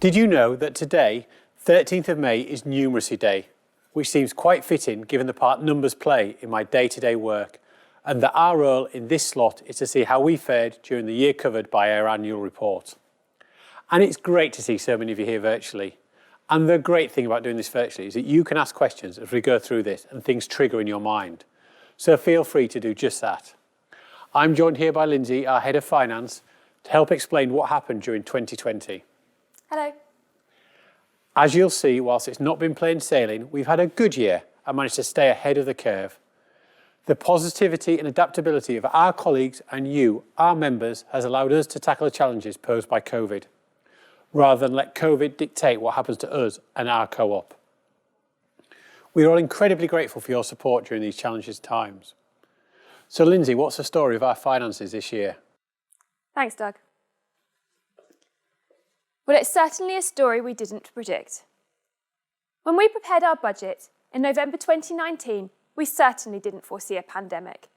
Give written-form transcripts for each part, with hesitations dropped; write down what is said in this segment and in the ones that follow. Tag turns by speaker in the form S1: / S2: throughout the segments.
S1: Did you know that today, 13th of May, is Numeracy Day, which seems quite fitting given the part numbers play in my day-to-day work, and that our role in this slot is to see how we fared during the year covered by our annual report. And it's great to see so many of you here virtually. And the great thing about doing this virtually is that you can ask questions as we go through this and things trigger in your mind. So feel free to do just that. I'm joined here by Lindsay, our Head of Finance, to help explain what happened during 2020.
S2: Hello.
S1: As you'll see, whilst it's not been plain sailing, we've had a good year and managed to stay ahead of the curve. The positivity and adaptability of our colleagues and you, our members, has allowed us to tackle the challenges posed by COVID, rather than let COVID dictate what happens to us and our co-op. We are all incredibly grateful for your support during these challenging times. So Lindsay, what's the story of our finances this year?
S2: Thanks, Doug. Well, it's certainly a story we didn't predict. When we prepared our budget in November 2019, we certainly didn't foresee a pandemic.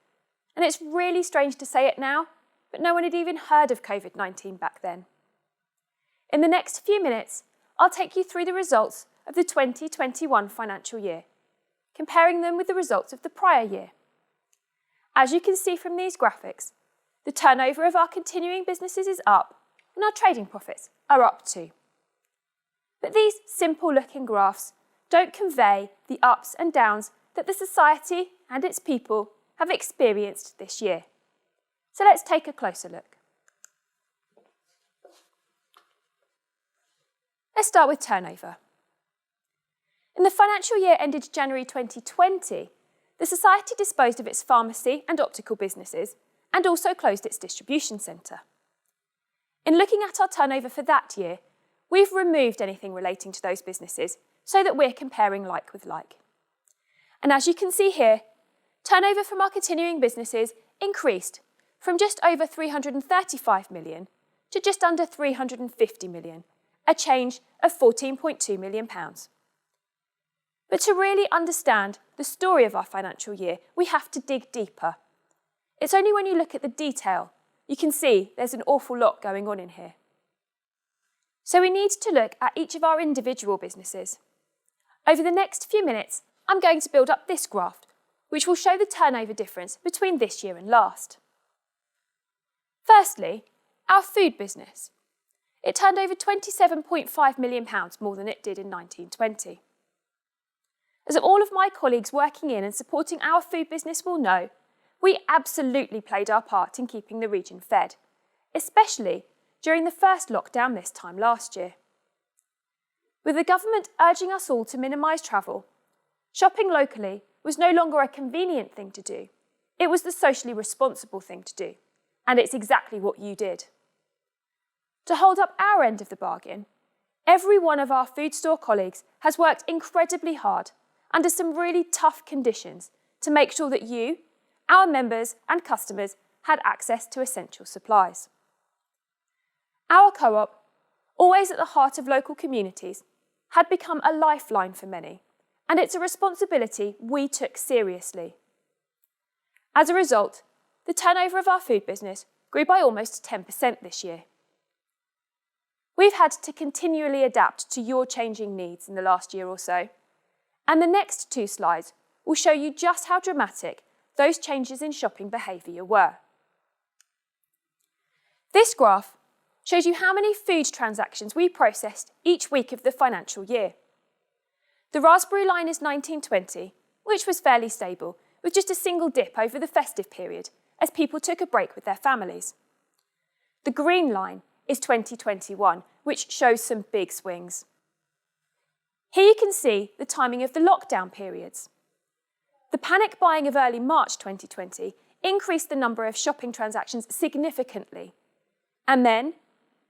S2: And it's really strange to say it now, but no one had even heard of COVID-19 back then. In the next few minutes, I'll take you through the results of the 2021 financial year, comparing them with the results of the prior year. As you can see from these graphics, the turnover of our continuing businesses is up and our trading profits are up too. But these simple-looking graphs don't convey the ups and downs that the society and its people have experienced this year. So let's take a closer look. Let's start with turnover. In the financial year ended January 2020, the Society disposed of its pharmacy and optical businesses and also closed its distribution centre. In looking at our turnover for that year, we've removed anything relating to those businesses so that we're comparing like with like. And as you can see here, turnover from our continuing businesses increased from just over 335 million to just under 350 million, a change of £14.2 million. But to really understand the story of our financial year, we have to dig deeper. It's only when you look at the detail you can see there's an awful lot going on in here. So we need to look at each of our individual businesses. Over the next few minutes, I'm going to build up this graph, which will show the turnover difference between this year and last. Firstly, our food business. It turned over £27.5 million more than it did in 1920. As all of my colleagues working in and supporting our food business will know, we absolutely played our part in keeping the region fed, especially during the first lockdown this time last year. With the government urging us all to minimise travel, shopping locally was no longer a convenient thing to do. It was the socially responsible thing to do, and it's exactly what you did. To hold up our end of the bargain, every one of our food store colleagues has worked incredibly hard under some really tough conditions to make sure that you, our members and customers had access to essential supplies. Our co-op, always at the heart of local communities, had become a lifeline for many, and it's a responsibility we took seriously. As a result, the turnover of our food business grew by almost 10% this year. We've had to continually adapt to your changing needs in the last year or so, and the next two slides will show you just how dramatic those changes in shopping behaviour were. This graph shows you how many food transactions we processed each week of the financial year. The raspberry line is 1920, which was fairly stable, with just a single dip over the festive period as people took a break with their families. The green line is 2021, which shows some big swings. Here you can see the timing of the lockdown periods. The panic buying of early March 2020 increased the number of shopping transactions significantly. And then,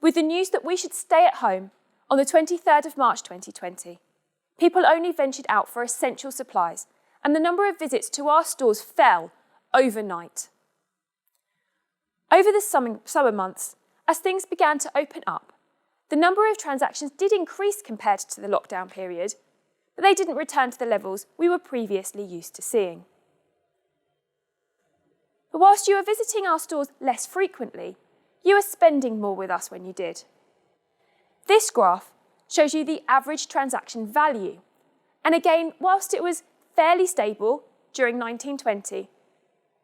S2: with the news that we should stay at home on the 23rd of March 2020, people only ventured out for essential supplies, and the number of visits to our stores fell overnight. Over the summer months, as things began to open up, the number of transactions did increase compared to the lockdown period, but they didn't return to the levels we were previously used to seeing. But whilst you were visiting our stores less frequently, you were spending more with us when you did. This graph shows you the average transaction value. And again, whilst it was fairly stable during 1920,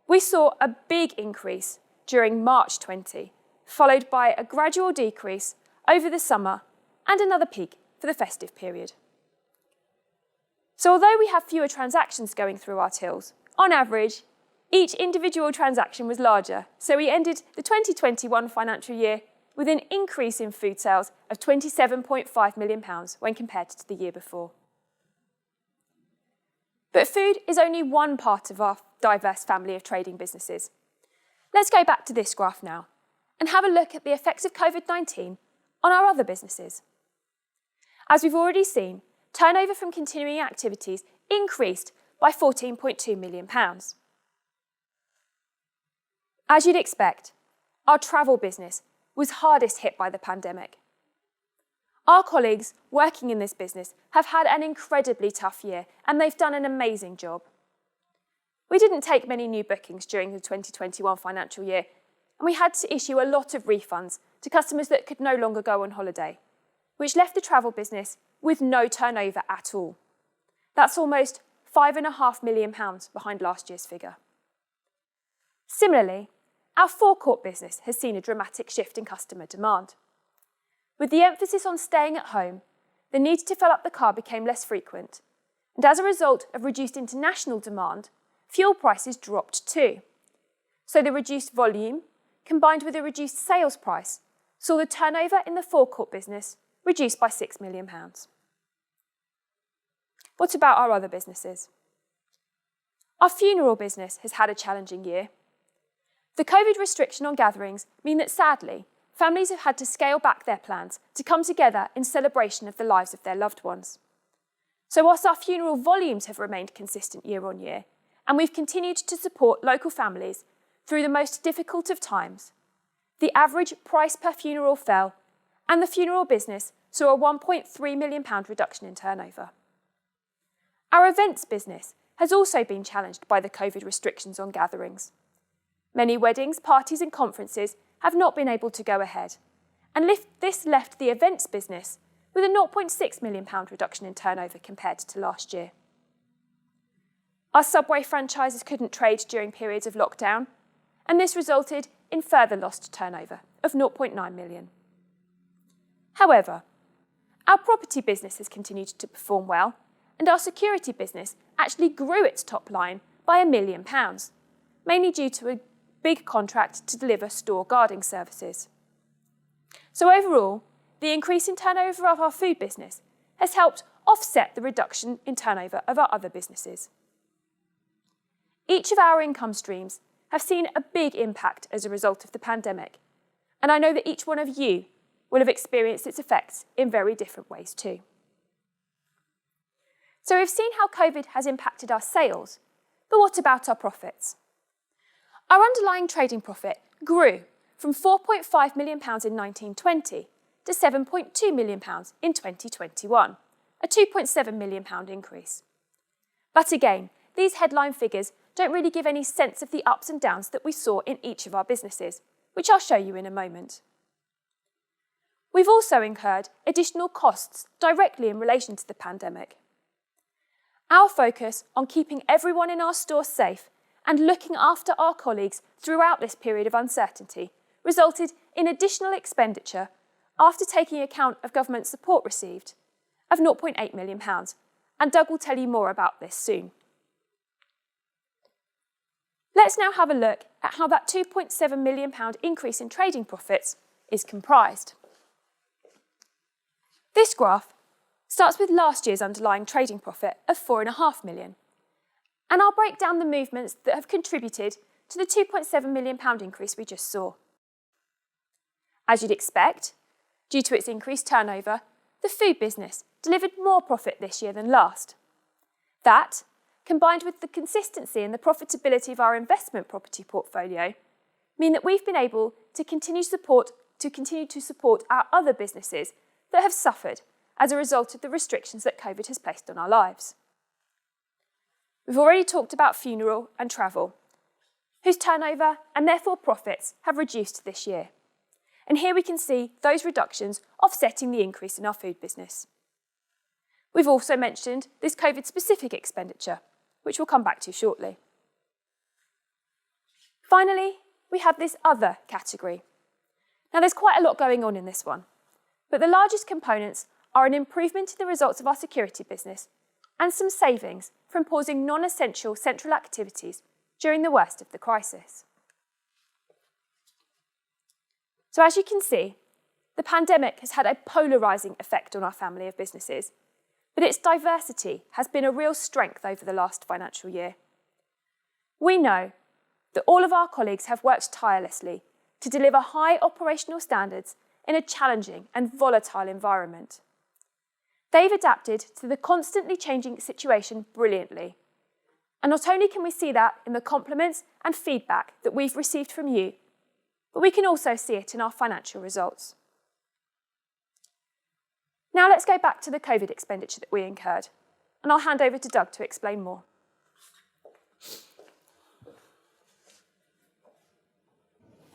S2: we saw a big increase during March 20, followed by a gradual decrease over the summer and another peak for the festive period. So although we have fewer transactions going through our tills, on average, each individual transaction was larger, so we ended the 2021 financial year with an increase in food sales of £27.5 million when compared to the year before. But food is only one part of our diverse family of trading businesses. Let's go back to this graph now and have a look at the effects of COVID-19 on our other businesses. As we've already seen, turnover from continuing activities increased by £14.2 million. As you'd expect, our travel business was hardest hit by the pandemic. Our colleagues working in this business have had an incredibly tough year, and they've done an amazing job. We didn't take many new bookings during the 2021 financial year, and we had to issue a lot of refunds to customers that could no longer go on holiday, which left the travel business with no turnover at all. That's almost £5.5 million behind last year's figure. Similarly, our forecourt business has seen a dramatic shift in customer demand. With the emphasis on staying at home, the need to fill up the car became less frequent, and as a result of reduced international demand, fuel prices dropped too. So the reduced volume, combined with a reduced sales price, saw the turnover in the forecourt business reduced by £6 million. What about our other businesses? Our funeral business has had a challenging year. The COVID restriction on gatherings mean that sadly, families have had to scale back their plans to come together in celebration of the lives of their loved ones. So whilst our funeral volumes have remained consistent year on year, and we've continued to support local families through the most difficult of times, the average price per funeral fell, and the funeral business saw a £1.3 million reduction in turnover. Our events business has also been challenged by the COVID restrictions on gatherings. Many weddings, parties and conferences have not been able to go ahead, and this left the events business with a £0.6 million reduction in turnover compared to last year. Our Subway franchises couldn't trade during periods of lockdown, and this resulted in further lost turnover of £0.9 million. However, our property business has continued to perform well, and our security business actually grew its top line by £1 million, mainly due to a big contract to deliver store guarding services. So overall, the increase in turnover of our food business has helped offset the reduction in turnover of our other businesses. Each of our income streams have seen a big impact as a result of the pandemic, and I know that each one of you will have experienced its effects in very different ways too. So we've seen how COVID has impacted our sales, but what about our profits? Our underlying trading profit grew from £4.5 million in 1920 to £7.2 million in 2021, a £2.7 million increase. But again, these headline figures don't really give any sense of the ups and downs that we saw in each of our businesses, which I'll show you in a moment. We've also incurred additional costs directly in relation to the pandemic. Our focus on keeping everyone in our stores safe and looking after our colleagues throughout this period of uncertainty resulted in additional expenditure after taking account of government support received of £0.8 million, and Doug will tell you more about this soon. Let's now have a look at how that £2.7 million increase in trading profits is comprised. This graph starts with last year's underlying trading profit of £4.5 million, and I'll break down the movements that have contributed to the £2.7 million increase we just saw. As you'd expect, due to its increased turnover, the food business delivered more profit this year than last. That, combined with the consistency and the profitability of our investment property portfolio, mean that we've been able to continue to support our other businesses that have suffered as a result of the restrictions that COVID has placed on our lives. We've already talked about funeral and travel, whose turnover and therefore profits have reduced this year. And here we can see those reductions offsetting the increase in our food business. We've also mentioned this COVID-specific expenditure, which we'll come back to shortly. Finally, we have this other category. Now, there's quite a lot going on in this one, but the largest components are an improvement in the results of our security business and some savings from pausing non-essential central activities during the worst of the crisis. So as you can see, the pandemic has had a polarising effect on our family of businesses, but its diversity has been a real strength over the last financial year. We know that all of our colleagues have worked tirelessly to deliver high operational standards in a challenging and volatile environment. They've adapted to the constantly changing situation brilliantly. And not only can we see that in the compliments and feedback that we've received from you, but we can also see it in our financial results. Now let's go back to the COVID expenditure that we incurred, and I'll hand over to Doug to explain more.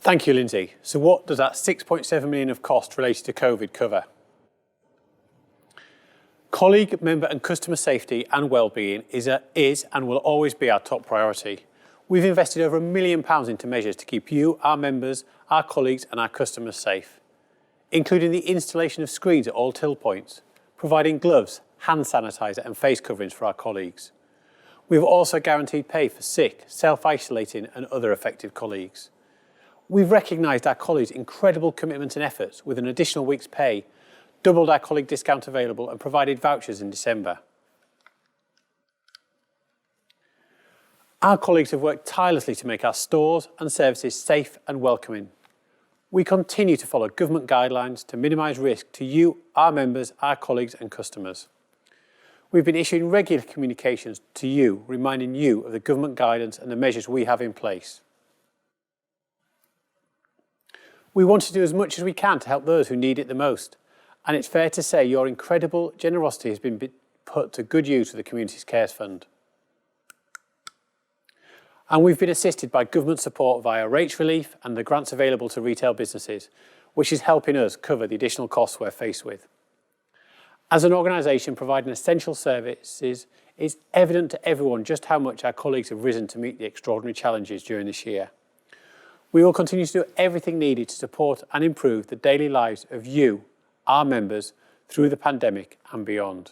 S1: Thank you, Lindsay. So what does that 6.7 million of cost related to COVID cover? Colleague, member and customer safety and wellbeing is and will always be our top priority. We've invested over £1 million into measures to keep you, our members, our colleagues and our customers safe, including the installation of screens at all till points, providing gloves, hand sanitizer and face coverings for our colleagues. We've also guaranteed pay for sick, self-isolating and other affected colleagues. We've recognised our colleagues' incredible commitment and efforts with an additional week's pay, doubled our colleague discount available and provided vouchers in December. Our colleagues have worked tirelessly to make our stores and services safe and welcoming. We continue to follow government guidelines to minimise risk to you, our members, our colleagues and customers. We've been issuing regular communications to you, reminding you of the government guidance and the measures we have in place. We want to do as much as we can to help those who need it the most, and it's fair to say your incredible generosity has been put to good use with the Communities Cares Fund. And we've been assisted by government support via rates relief and the grants available to retail businesses, which is helping us cover the additional costs we're faced with. As an organisation providing essential services, it's evident to everyone just how much our colleagues have risen to meet the extraordinary challenges during this year. We will continue to do everything needed to support and improve the daily lives of you, our members, through the pandemic and beyond.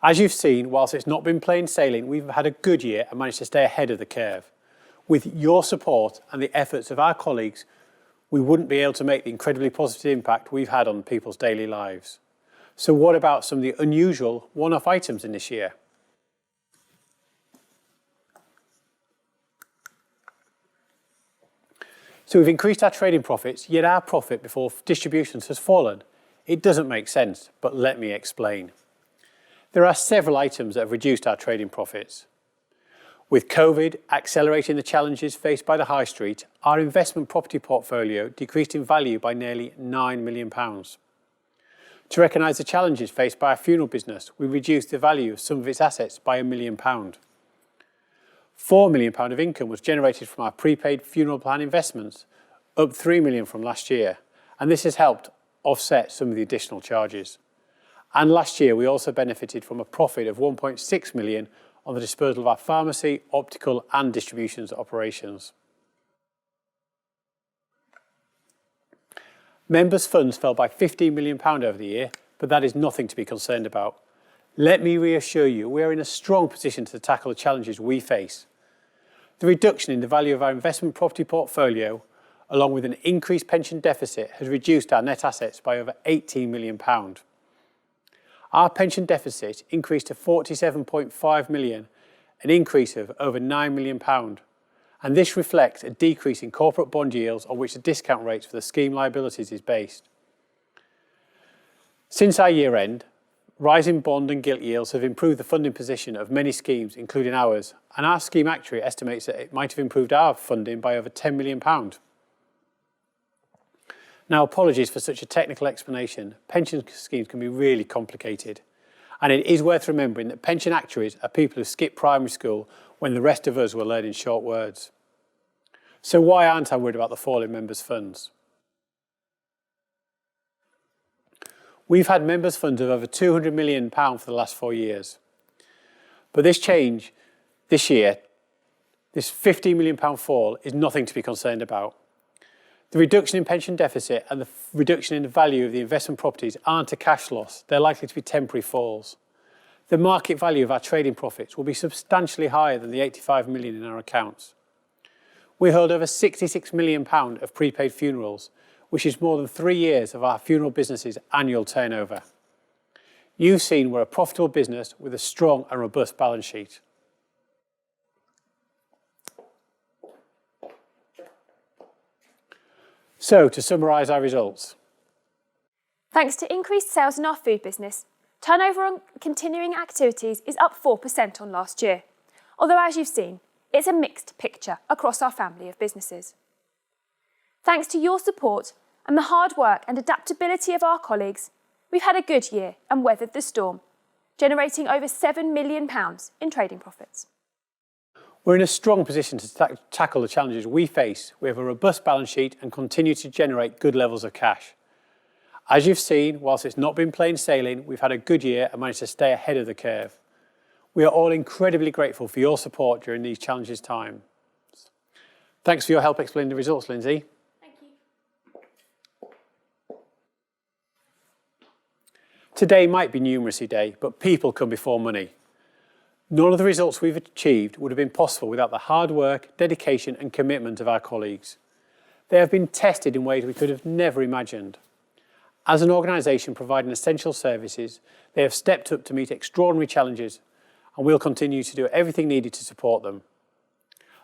S1: As you've seen, whilst it's not been plain sailing, we've had a good year and managed to stay ahead of the curve. With your support and the efforts of our colleagues, we wouldn't be able to make the incredibly positive impact we've had on people's daily lives. So what about some of the unusual one-off items in this year? So we've increased our trading profits, yet our profit before distributions has fallen. It doesn't make sense, but let me explain. There are several items that have reduced our trading profits. With COVID accelerating the challenges faced by the high street, our investment property portfolio decreased in value by nearly £9 million. To recognise the challenges faced by our funeral business, we reduced the value of some of its assets by £1 million. £4 million of income was generated from our prepaid funeral plan investments, up £3 million from last year, and this has helped offset some of the additional charges. And last year we also benefited from a profit of £1.6 million on the disposal of our pharmacy, optical and distributions operations. Members' funds fell by £15 million over the year, but that is nothing to be concerned about. Let me reassure you, we are in a strong position to tackle the challenges we face. The reduction in the value of our investment property portfolio, along with an increased pension deficit, has reduced our net assets by over £18 million. Our pension deficit increased to £47.5 million, an increase of over £9 million. And this reflects a decrease in corporate bond yields on which the discount rates for the scheme liabilities is based. Since our year end, rising bond and gilt yields have improved the funding position of many schemes, including ours, and our scheme actuary estimates that it might have improved our funding by over £10 million. Now, apologies for such a technical explanation. Pension schemes can be really complicated. And it is worth remembering that pension actuaries are people who skipped primary school when the rest of us were learning short words. So why aren't I worried about the fall in members' funds? We've had members' funds of over £200 million for the last 4 years. But this change this year, this £15 million fall, is nothing to be concerned about. The reduction in pension deficit and the reduction in the value of the investment properties aren't a cash loss, they're likely to be temporary falls. The market value of our trading profits will be substantially higher than the £85 million in our accounts. We hold over £66 million of prepaid funerals, which is more than 3 years of our funeral business's annual turnover. You've seen we're a profitable business with a strong and robust balance sheet. So, to summarise our results.
S2: Thanks to increased sales in our food business, turnover on continuing activities is up 4% on last year, although as you've seen, it's a mixed picture across our family of businesses. Thanks to your support and the hard work and adaptability of our colleagues, we've had a good year and weathered the storm, generating over £7 million in trading profits.
S1: We're in a strong position to tackle the challenges we face. We have a robust balance sheet and continue to generate good levels of cash. As you've seen, whilst it's not been plain sailing, we've had a good year and managed to stay ahead of the curve. We are all incredibly grateful for your support during these challenging times. Thanks for your help explaining the results, Lindsay.
S2: Thank you.
S1: Today might be Numeracy Day, but people come before money. None of the results we've achieved would have been possible without the hard work, dedication and commitment of our colleagues. They have been tested in ways we could have never imagined. As an organisation providing essential services, they have stepped up to meet extraordinary challenges and we'll continue to do everything needed to support them.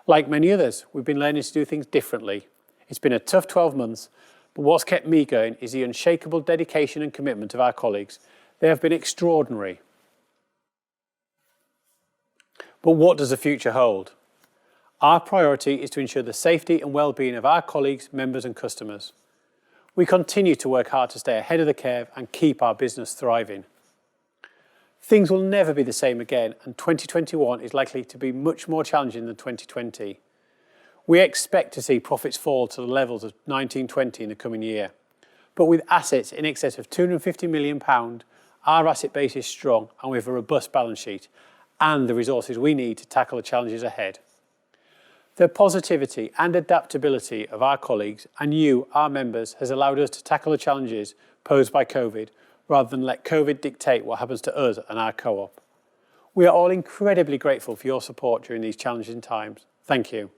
S1: Like many others, we've been learning to do things differently. It's been a tough 12 months, but what's kept me going is the unshakable dedication and commitment of our colleagues. They have been extraordinary. But what does the future hold? Our priority is to ensure the safety and well-being of our colleagues, members and customers. We continue to work hard to stay ahead of the curve and keep our business thriving. Things will never be the same again, and 2021 is likely to be much more challenging than 2020. We expect to see profits fall to the levels of 1920 in the coming year. But with assets in excess of £250 million, our asset base is strong and we have a robust balance sheet and the resources we need to tackle the challenges ahead. The positivity and adaptability of our colleagues and you, our members, has allowed us to tackle the challenges posed by COVID rather than let COVID dictate what happens to us and our co-op. We are all incredibly grateful for your support during these challenging times. Thank you.